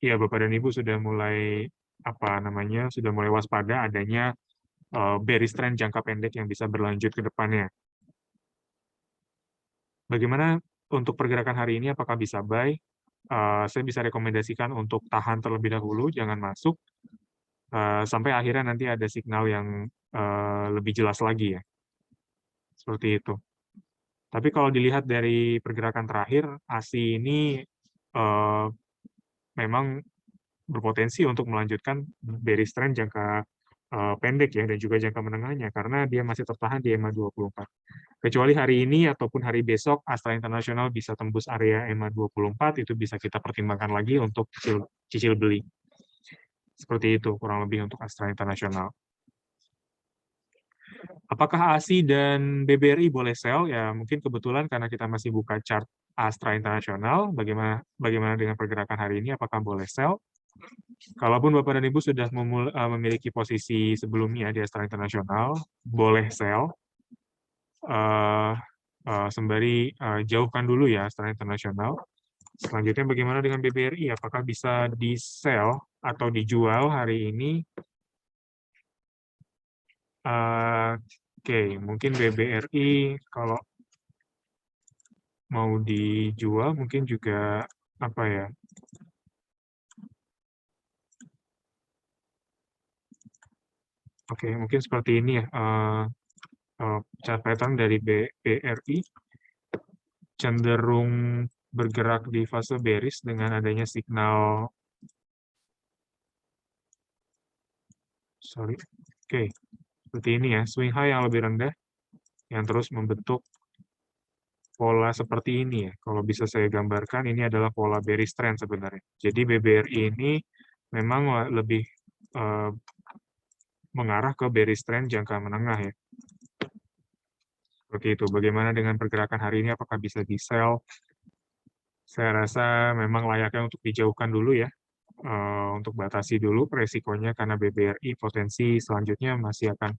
ya Bapak dan Ibu sudah mulai sudah mulai waspada adanya bearish trend jangka pendek yang bisa berlanjut ke depannya. Bagaimana untuk pergerakan hari ini, apakah bisa buy? Saya bisa rekomendasikan untuk tahan terlebih dahulu, jangan masuk, sampai akhirnya nanti ada signal yang lebih jelas lagi ya. Seperti itu. Tapi kalau dilihat dari pergerakan terakhir, ASI ini memang berpotensi untuk melanjutkan bearish trend jangka pendek ya, dan juga jangka menengahnya, karena dia masih tertahan di EMA 24. Kecuali hari ini ataupun hari besok, Astra International bisa tembus area EMA 24, itu bisa kita pertimbangkan lagi untuk cicil beli. Seperti itu, kurang lebih untuk Astra International. Apakah ASI dan BBRI boleh sell? Ya, mungkin kebetulan karena kita masih buka chart Astra International, bagaimana dengan pergerakan hari ini, apakah boleh sell? Kalaupun Bapak dan Ibu sudah memiliki posisi sebelumnya di Astra International, boleh sell. Sembari jauhkan dulu ya Astra International. Selanjutnya bagaimana dengan BBRI? Apakah bisa di-sell atau dijual hari ini? Oke, mungkin BBRI kalau mau dijual mungkin juga apa ya? Oke, mungkin seperti ini ya. Chart pattern dari BBRI cenderung bergerak di fase bearish dengan adanya signal Oke, seperti ini ya, swing high yang lebih rendah yang terus membentuk pola seperti ini ya. Kalau bisa saya gambarkan, ini adalah pola bearish trend sebenarnya. Jadi BBRI ini memang lebih mengarah ke bearish trend jangka menengah ya. Seperti itu. Bagaimana dengan pergerakan hari ini? Apakah bisa di-sell? Saya rasa memang layaknya untuk dijauhkan dulu ya. Untuk batasi dulu resikonya karena BBRI potensi selanjutnya masih akan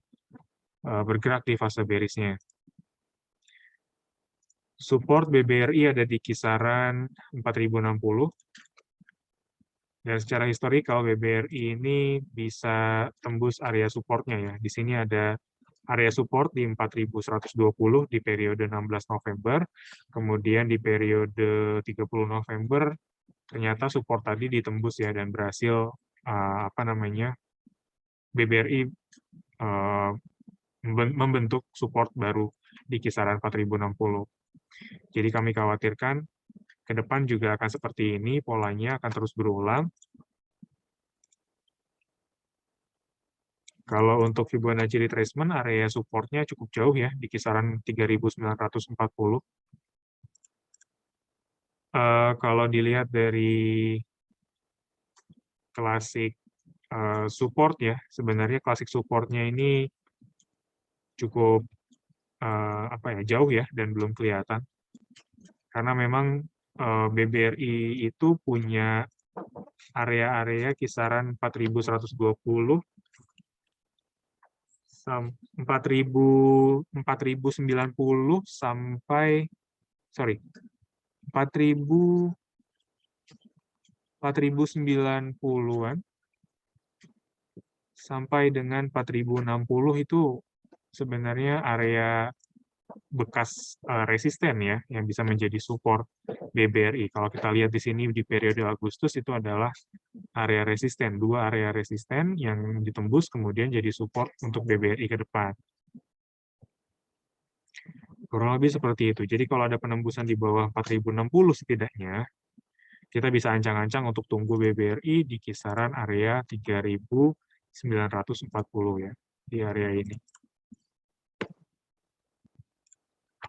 bergerak di fase bearish-nya. Support BBRI ada di kisaran 4060. Dan secara historikal BBRI ini bisa tembus area supportnya ya. Di sini ada area support di 4.120 di periode 16 November, kemudian di periode 30 November ternyata support tadi ditembus ya dan berhasil BBRI membentuk support baru di kisaran 4.060. Jadi kami khawatirkan ke depan juga akan seperti ini, polanya akan terus berulang. Kalau untuk Fibonacci retracement, area supportnya cukup jauh ya, di kisaran 3.940. Kalau dilihat dari klasik support ya, sebenarnya klasik supportnya ini cukup jauh ya dan belum kelihatan. Karena memang BBRI itu punya area-area kisaran 4.120 4.090 sampai 4.090-an sampai dengan 4.060 itu sebenarnya area bekas resisten ya yang bisa menjadi support BBRI. Kalau kita lihat di sini di periode Agustus itu adalah area resisten, dua area resisten yang ditembus kemudian jadi support untuk BBRI ke depan. Kurang lebih seperti itu. Jadi kalau ada penembusan di bawah 4.060 setidaknya, kita bisa ancang-ancang untuk tunggu BBRI di kisaran area 3.940 ya, di area ini.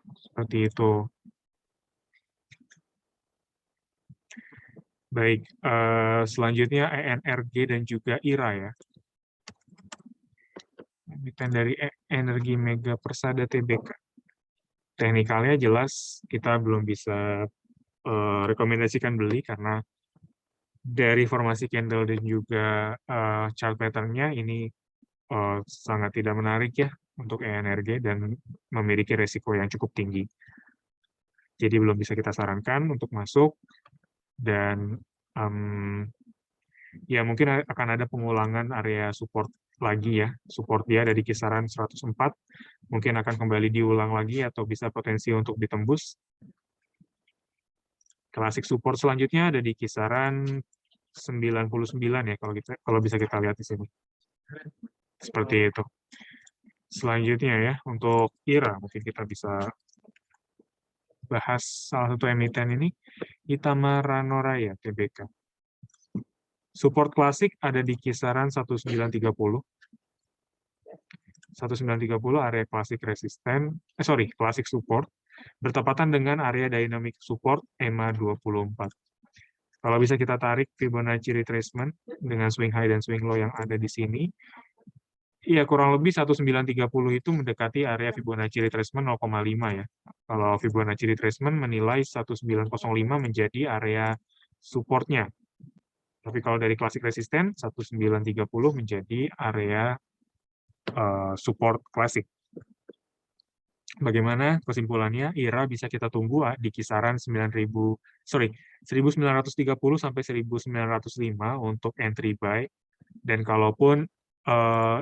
Seperti itu. Baik, selanjutnya ENRG dan juga IRA ya. Emiten dari Energi Mega Persada Tbk. Teknikalnya jelas kita belum bisa rekomendasikan beli karena dari formasi candle dan juga chart pattern-nya ini sangat tidak menarik ya untuk ENRG dan memiliki resiko yang cukup tinggi. Jadi belum bisa kita sarankan untuk masuk dan ya mungkin akan ada pengulangan area support lagi ya. Support dia ada di kisaran 104, mungkin akan kembali diulang lagi atau bisa potensi untuk ditembus. Klasik support selanjutnya ada di kisaran 99 ya kalau bisa kita lihat di sini. Seperti itu. Selanjutnya ya, untuk IRA mungkin kita bisa bahas salah satu emiten ini, Itamara Noraya Tbk. Support klasik ada di kisaran 1930. 1930 area klasik resisten, klasik support, bertepatan dengan area dynamic support EMA 24. Kalau bisa kita tarik Fibonacci retracement dengan swing high dan swing low yang ada di sini, iya kurang lebih 1930 itu mendekati area Fibonacci retracement 0,5 ya. Kalau Fibonacci retracement menilai 1905 menjadi area supportnya. Tapi kalau dari klasik resisten, 1930 menjadi area support klasik. Bagaimana kesimpulannya? IRA bisa kita tunggu di kisaran 1930 sampai 1905 untuk entry buy. Dan kalaupun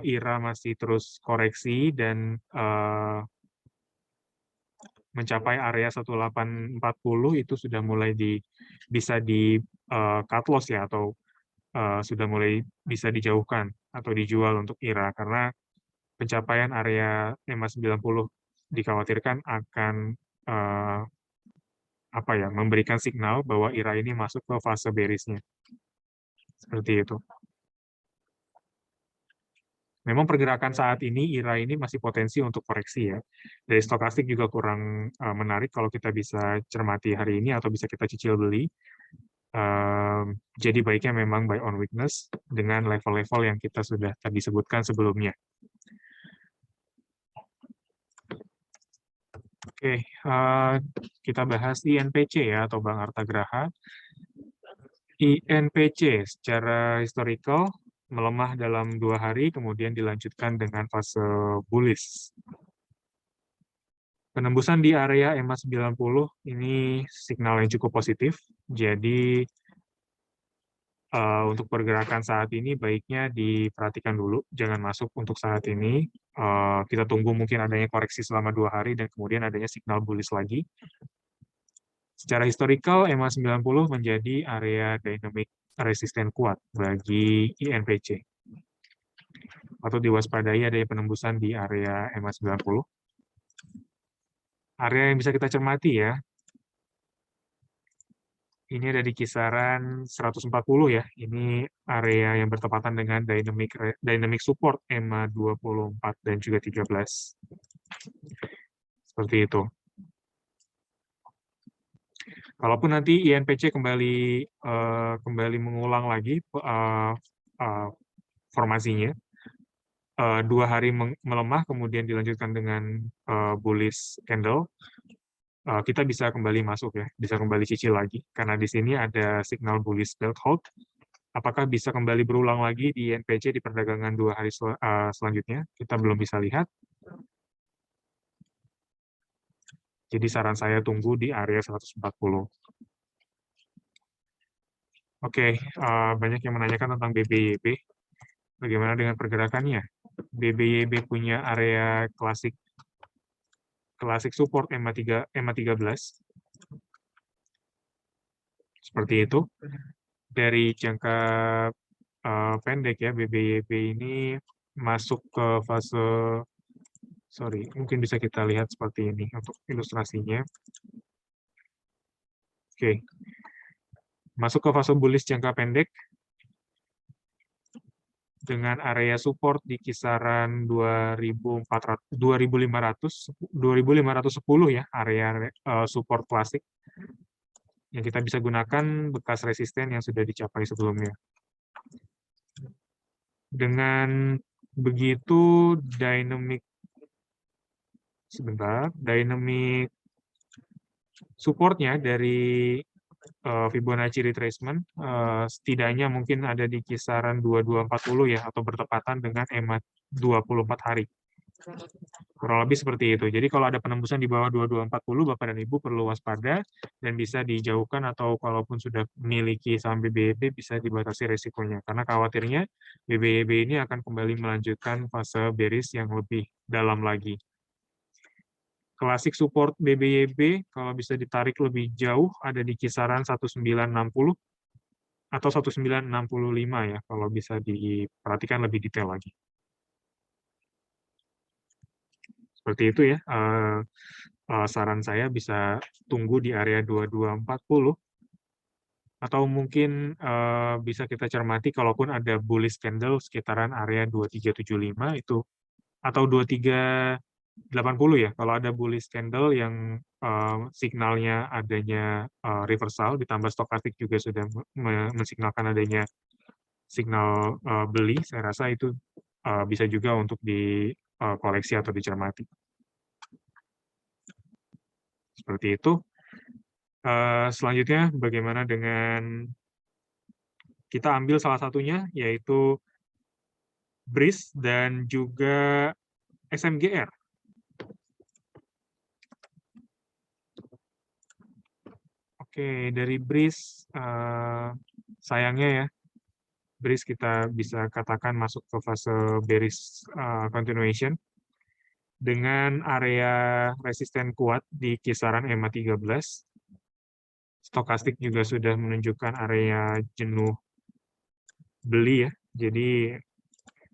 IRA masih terus koreksi dan mencapai area 1840 itu sudah mulai bisa di cut loss ya atau sudah mulai bisa dijauhkan atau dijual untuk IRA karena pencapaian area EMA 90 dikhawatirkan akan memberikan signal bahwa IRA ini masuk ke fase bearish-nya. Seperti itu. Memang pergerakan saat ini IRA ini masih potensi untuk koreksi ya. Dari stokastik juga kurang menarik kalau kita bisa cermati hari ini atau bisa kita cicil beli. Jadi baiknya memang buy on weakness dengan level-level yang kita sudah tadi sebutkan sebelumnya. Oke, kita bahas INPC ya atau Bank Artagraha. INPC secara historical melemah dalam 2 hari, kemudian dilanjutkan dengan fase bullish. Penembusan di area EMA 90 ini signal yang cukup positif, jadi untuk pergerakan saat ini baiknya diperhatikan dulu, jangan masuk untuk saat ini. Kita tunggu mungkin adanya koreksi selama 2 hari dan kemudian adanya signal bullish lagi. Secara historical, EMA 90 menjadi area dynamic resisten kuat bagi INPC. Atau diwaspadai adanya penembusan di area EMA 90. Area yang bisa kita cermati ya, ini ada di kisaran 140 ya. Ini area yang bertepatan dengan dynamic support EMA 24 dan juga 13. Seperti itu. Kalaupun nanti INPC kembali mengulang lagi formasinya, 2 hari melemah kemudian dilanjutkan dengan bullish candle, kita bisa kembali masuk ya, bisa kembali cicil lagi karena di sini ada signal bullish belt hold. Apakah bisa kembali berulang lagi di INPC di perdagangan 2 hari selanjutnya? Kita belum bisa lihat. Jadi saran saya tunggu di area 140. Oke, banyak yang menanyakan tentang BBYB. Bagaimana dengan pergerakannya? BBYB punya area klasik support EMA 13. Seperti itu. Dari jangka pendek ya, BBYB ini masuk ke fase, mungkin bisa kita lihat seperti ini untuk ilustrasinya. Oke. Masuk ke fase bullish jangka pendek dengan area support di kisaran 2510 ya, area support klasik yang kita bisa gunakan bekas resisten yang sudah dicapai sebelumnya. Dengan begitu dynamic supportnya dari Fibonacci retracement setidaknya mungkin ada di kisaran 2240 ya, atau bertepatan dengan EMA 24 hari. Kurang lebih seperti itu. Jadi kalau ada penembusan di bawah 2240, Bapak dan Ibu perlu waspada dan bisa dijauhkan, atau kalaupun sudah memiliki saham BBYB bisa dibatasi resikonya. Karena khawatirnya BBYB ini akan kembali melanjutkan fase bearish yang lebih dalam lagi. Klasik support BBYB kalau bisa ditarik lebih jauh ada di kisaran 1960 atau 1965 ya, kalau bisa diperhatikan lebih detail lagi. Seperti itu ya, saran saya bisa tunggu di area 2240, atau mungkin bisa kita cermati kalaupun ada bullish candle sekitaran area 2375 itu, atau 2380 ya, kalau ada bullish candle yang signalnya adanya reversal, ditambah stokastik juga sudah mensignalkan adanya signal beli, saya rasa itu bisa juga untuk dikoleksi atau dicermati. Seperti itu. Selanjutnya, bagaimana dengan kita ambil salah satunya, yaitu BRIS dan juga SMGR. Oke, dari BRIS, sayangnya ya, BRIS kita bisa katakan masuk ke fase bearish continuation dengan area resisten kuat di kisaran EMA 13. Stokastik juga sudah menunjukkan area jenuh beli ya. Jadi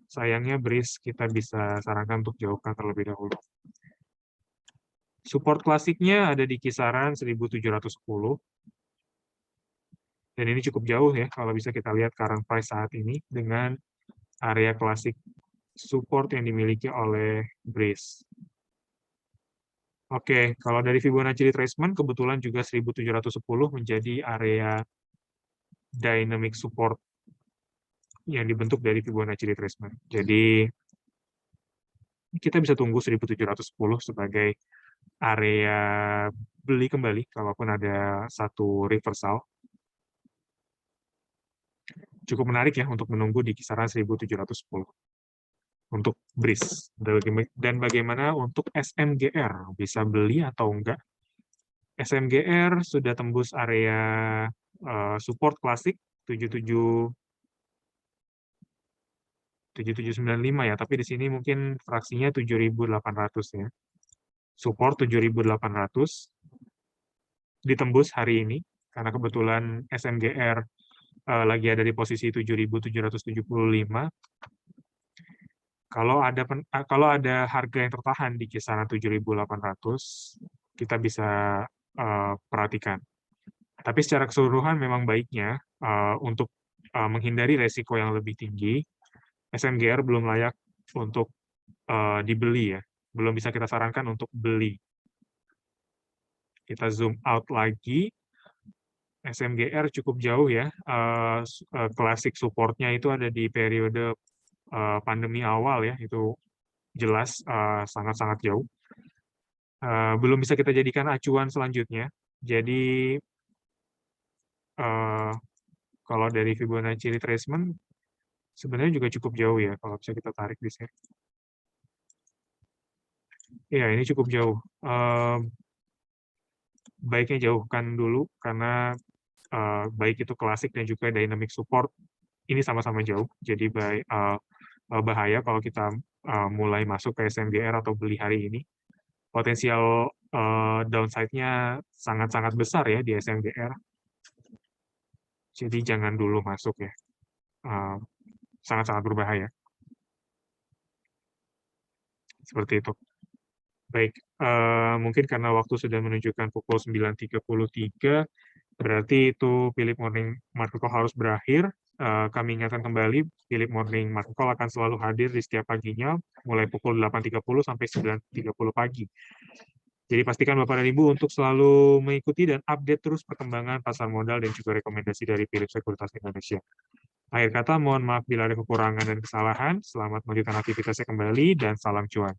sayangnya BRIS kita bisa sarankan untuk jauhkan terlebih dahulu. Support klasiknya ada di kisaran 1710. Dan ini cukup jauh ya, kalau bisa kita lihat current price saat ini dengan area klasik support yang dimiliki oleh BRIS. Oke, kalau dari Fibonacci retracement, kebetulan juga 1710 menjadi area dynamic support yang dibentuk dari Fibonacci retracement. Jadi, kita bisa tunggu 1710 sebagai area beli kembali, kalaupun ada satu reversal. Cukup menarik ya untuk menunggu di kisaran 1710. Untuk BRIS. Dan bagaimana untuk SMGR? Bisa beli atau enggak? SMGR sudah tembus area support klasik 7795 ya, tapi di sini mungkin fraksinya 7.800 ya. Support 7.800 ditembus hari ini karena kebetulan SMGR lagi ada di posisi 7.775. Kalau ada harga yang tertahan di kisaran 7.800, kita bisa perhatikan. Tapi secara keseluruhan memang baiknya untuk menghindari resiko yang lebih tinggi, SMGR belum layak untuk dibeli ya. Belum bisa kita sarankan untuk beli. Kita zoom out lagi. SMGR cukup jauh ya. Klasik supportnya itu ada di periode pandemi awal ya. Itu jelas sangat-sangat jauh. Belum bisa kita jadikan acuan selanjutnya. Jadi kalau dari Fibonacci retracement sebenarnya juga cukup jauh ya kalau bisa kita tarik di sini. Ya, ini cukup jauh. Baiknya jauhkan dulu karena baik itu klasik dan juga dynamic support ini sama-sama jauh. Jadi bahaya kalau kita mulai masuk ke SMGR atau beli hari ini. Potensial downside-nya sangat-sangat besar ya di SMGR. Jadi jangan dulu masuk ya. Sangat-sangat berbahaya. Seperti itu. Baik, mungkin karena waktu sudah menunjukkan pukul 9.33, berarti itu Philip Morning Market Call harus berakhir. Kami ingatkan kembali, Philip Morning Market Call akan selalu hadir di setiap paginya, mulai pukul 8.30 sampai 9.30 pagi. Jadi pastikan Bapak dan Ibu untuk selalu mengikuti dan update terus perkembangan pasar modal dan juga rekomendasi dari Philip Sekuritas Indonesia. Akhir kata, mohon maaf bila ada kekurangan dan kesalahan. Selamat melanjutkan aktivitasnya kembali, dan salam cuan.